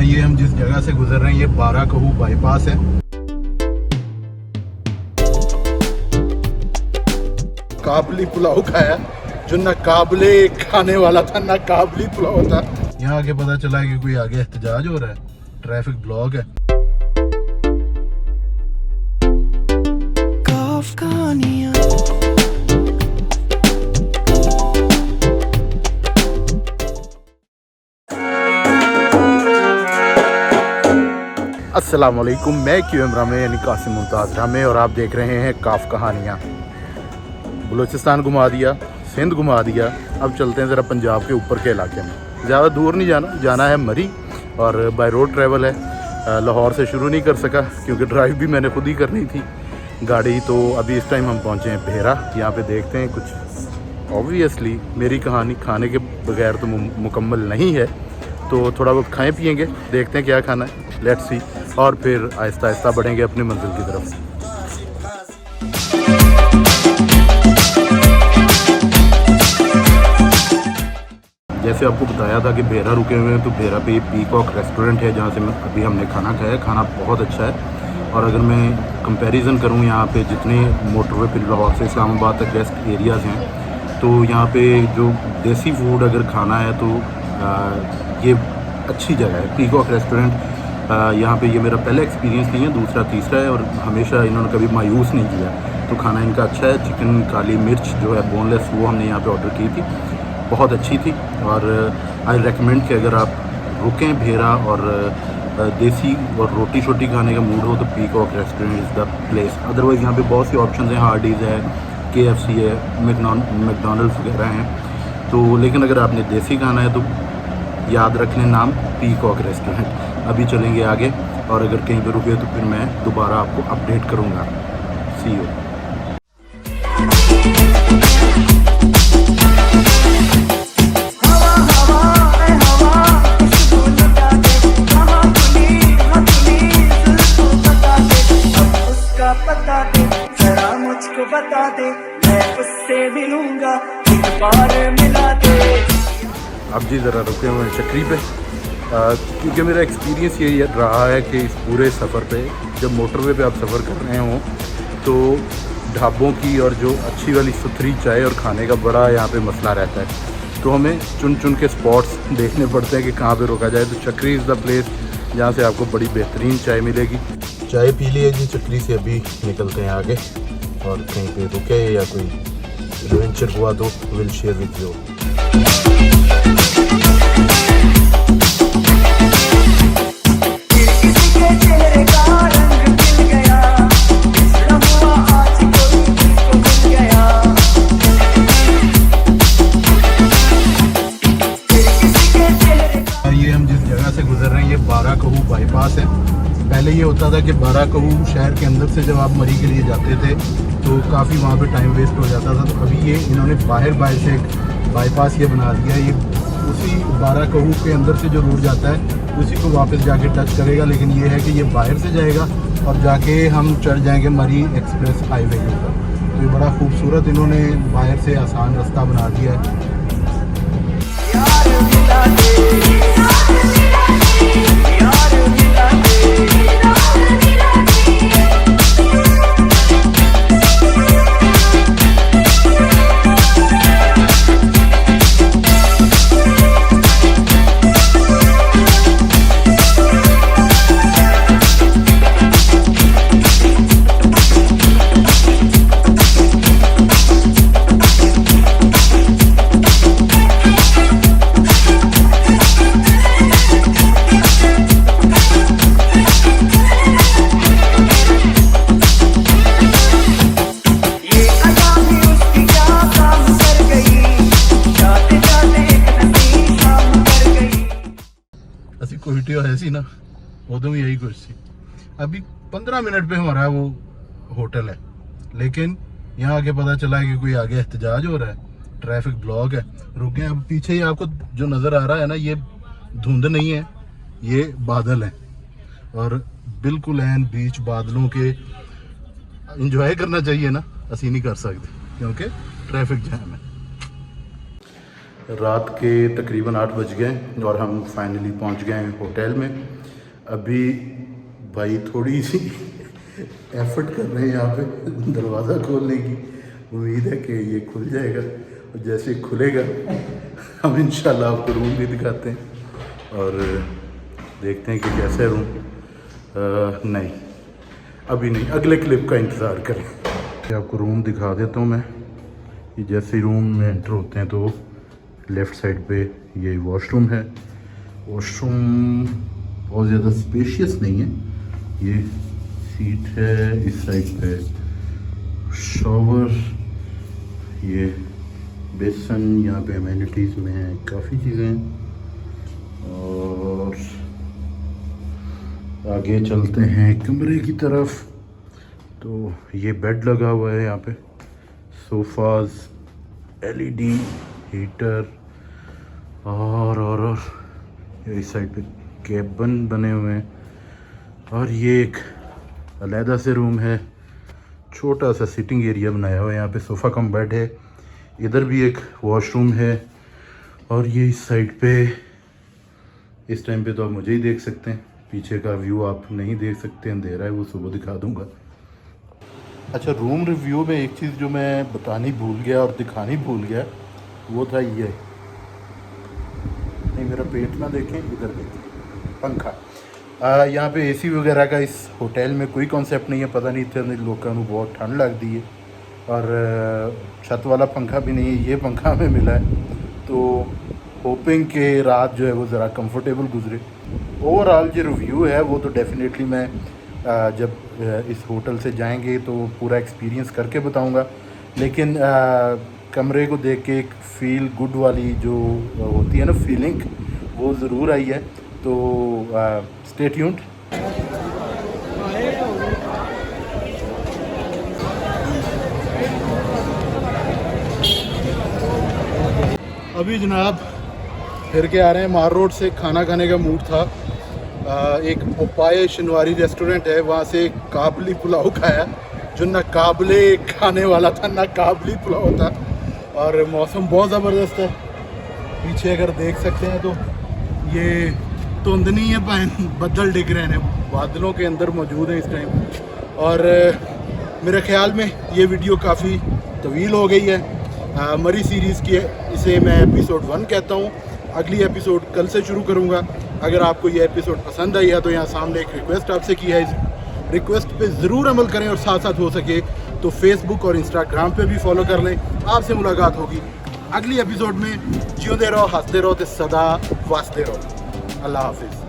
ये हम जिस जगह से गुजर रहे हैं ये 12 कहू बाईपास है। काबली पुलाव खाया जो ना काबले खाने वाला था ना काबली पुलाव था। यहाँ आके पता चला कि कोई आगे एहतजाज हो रहा है, ट्रैफिक ब्लॉक है। अस्सलाम वालेकुम, मैं QM रामे यानी कासिम मुमताज़ रामे और आप देख रहे हैं काफ कहानियाँ। बलूचिस्तान घुमा दिया, सिंध घुमा दिया, अब चलते हैं ज़रा पंजाब के ऊपर के इलाके में। ज़्यादा दूर नहीं जाना है मरी और बाय रोड ट्रैवल है। लाहौर से शुरू नहीं कर सका क्योंकि ड्राइव भी मैंने खुद ही करनी थी गाड़ी। तो अभी इस टाइम हम पहुँचे हैं भेरा। यहाँ पे देखते हैं कुछ। ऑब्वियसली मेरी कहानी खाने के बगैर तो मुकम्मल नहीं है, तो थोड़ा बहुत खाएँ पिएँगे, देखते हैं क्या खाना है, लेट्स सी, और फिर आहिस्ता आहिस्ता बढ़ेंगे अपनी मंजिल की तरफ। जैसे आपको बताया था कि भेरा रुके हुए हैं, तो भेरा पे पीकॉक रेस्टोरेंट है जहाँ से अभी हमने खाना खाया। खाना बहुत अच्छा है और अगर मैं कंपैरिजन करूँ यहाँ पे जितने मोटरवे पे लाहौर से इस्लामाबाद तक रेस्ट एरियाज़ हैं, तो यहाँ पे जो देसी फूड अगर खाना है तो ये अच्छी जगह है पीकॉक रेस्टोरेंट। यहाँ पे ये मेरा पहला एक्सपीरियंस नहीं है, दूसरा तीसरा है और हमेशा इन्होंने कभी मायूस नहीं किया। तो खाना इनका अच्छा है। चिकन काली मिर्च जो है बोनलेस, वो हमने यहाँ पे ऑर्डर की थी, बहुत अच्छी थी। और आई रेकमेंड कि अगर आप रुकें भेरा और देसी और रोटी शोटी खाने का मूड हो तो peacock restaurant is the place. Otherwise यहाँ पे बहुत सी ऑप्शन हैं, हार्डीज़ है, KFC है, मैकडॉनल्ड्स वगैरह हैं। तो लेकिन अगर आपने देसी खाना है तो याद रख लें नाम पीकॉक रेस्टोरेंट। अभी चलेंगे आगे और अगर कहीं पर रुके तो फिर मैं दोबारा आपको अपडेट करूँगा। सी यू। बता दे जरा मुझको, बता दे मैं उससे मिलूंगा, एक बार मिला दे। अब जी ज़रा रुके हुए हैं चक्री पे, क्योंकि मेरा एक्सपीरियंस ये रहा है कि इस पूरे सफ़र पे जब मोटरवे पे आप सफ़र कर रहे हों तो ढाबों की और जो अच्छी वाली सुथरी चाय और खाने का बड़ा यहाँ पे मसला रहता है। तो हमें चुन चुन के स्पॉट्स देखने पड़ते हैं कि कहाँ पे रुका जाए। तो चक्री इज़ द प्लेस जहाँ से आपको बड़ी बेहतरीन चाय मिलेगी। चाय पी लिए जी चक्री से, अभी निकलते हैं आगे और कहीं पे रुके या कोई एडवेंचर हुआ तो विल शेयर विद यू। ये हम जिस जगह से गुजर रहे हैं ये 12 कहू बाईपास है। पहले ये होता था कि 12 कहू शहर के अंदर से जब आप मरी के लिए जाते थे तो काफ़ी वहाँ पे टाइम वेस्ट हो जाता था। तो अभी ये इन्होंने बाहर से एक बाईपास ये बना दिया। ये उसी 12 कहू के अंदर से जो रोड जाता है उसी को वापस जाके टच करेगा, लेकिन ये है कि ये बाहर से जाएगा और जाके हम चढ़ जाएंगे मरी एक्सप्रेस हाईवे के ऊपर। तो ये बड़ा खूबसूरत इन्होंने बाहर से आसान रास्ता बना दिया है। ऐसी ना उदों भी यही कुछ थी। अभी 15 मिनट पे हमारा वो होटल है, लेकिन यहाँ आके पता चला है कि कोई आगे एहतजाज हो रहा है, ट्रैफिक ब्लॉक है। रुके हैं। अब पीछे ही आपको जो नज़र आ रहा है ना, ये धुंध नहीं है, ये बादल हैं और बिल्कुल एन बीच बादलों के इंजॉय करना चाहिए ना, असी नहीं कर सकते क्योंकि ट्रैफिक जैम है। रात के तकरीबन 8 बज गए और हम फाइनली पहुंच गए होटल में। अभी भाई थोड़ी सी एफर्ट कर रहे हैं यहाँ पे दरवाज़ा खोलने की। उम्मीद है कि ये खुल जाएगा और जैसे खुलेगा हम इंशाल्लाह आपको रूम भी दिखाते हैं और देखते हैं कि कैसा है रूम। नहीं अभी नहीं, अगले क्लिप का इंतज़ार करें। आपको रूम दिखा देता हूँ मैं। ये जैसे रूम में एंटर होते हैं तो लेफ़्ट साइड पे ये वॉशरूम है। वॉशरूम बहुत ज़्यादा स्पेशियस नहीं है, ये सीट है, इस साइड पे शॉवर, ये बेसन, यहाँ पे अमेनिटीज़ में काफ़ी चीज़ें हैं। और आगे चलते हैं कमरे की तरफ, तो ये बेड लगा हुआ है यहाँ पे, सोफ़ाज़, एलईडी, हीटर और इस साइड पे केबिन बने हुए हैं। और ये एक अलहदा से रूम है, छोटा सा सिटिंग एरिया बनाया हुआ है, यहाँ पे सोफ़ा कम बेड है। इधर भी एक वॉशरूम है और ये इस साइड पे, इस टाइम पे तो आप मुझे ही देख सकते हैं, पीछे का व्यू आप नहीं देख सकते, अंधेरा है, वो सुबह दिखा दूंगा। अच्छा, रूम रिव्यू में एक चीज़ जो मैं बतानी भूल गया और दिखानी भूल गया वो था ये, नहीं मेरा पेट ना देखें, इधर देखें, पंखा। यहाँ पे एसी वगैरह का इस होटल में कोई कॉन्सेप्ट नहीं है, पता नहीं इतने लोगों को बहुत ठंड लगती है। और छत वाला पंखा भी नहीं है, ये पंखा हमें मिला है, तो होपिंग के रात जो है वो ज़रा कंफर्टेबल गुजरे। ओवरऑल जो रिव्यू है वो तो डेफिनेटली मैं जब इस होटल से जाएंगे तो पूरा एक्सपीरियंस करके बताऊंगा, लेकिन कमरे को देख के एक फ़ील गुड वाली जो होती है ना फीलिंग, वो ज़रूर आई है। तो स्टे ट्यून्ड। अभी जनाब फिर के आ रहे हैं मार रोड से, खाना खाने का मूड था। एक पोपाए शनवारी रेस्टोरेंट है, वहाँ से काबली पुलाव खाया जो ना काबले खाने वाला था ना काबली पुलाव था। और मौसम बहुत ज़बरदस्त है, पीछे अगर देख सकते हैं तो ये धुंध नहीं है, बादल डिग रहे हैं, बादलों के अंदर मौजूद है इस टाइम। और मेरे ख्याल में ये वीडियो काफ़ी तवील हो गई है। मरी सीरीज़ की इसे मैं एपिसोड 1 कहता हूँ, अगली एपिसोड कल से शुरू करूँगा। अगर आपको ये एपिसोड पसंद आई है तो यहाँ सामने एक रिक्वेस्ट आपसे की है, इस रिक्वेस्ट पे ज़रूर अमल करें और साथ साथ हो सके तो फेसबुक और इंस्टाग्राम पे भी फॉलो कर लें। आपसे मुलाकात होगी अगली एपिसोड में। जियोंदे रहो, हंसते रहो, तो सदा वास्ते रहो। अल्लाह हाफिज़।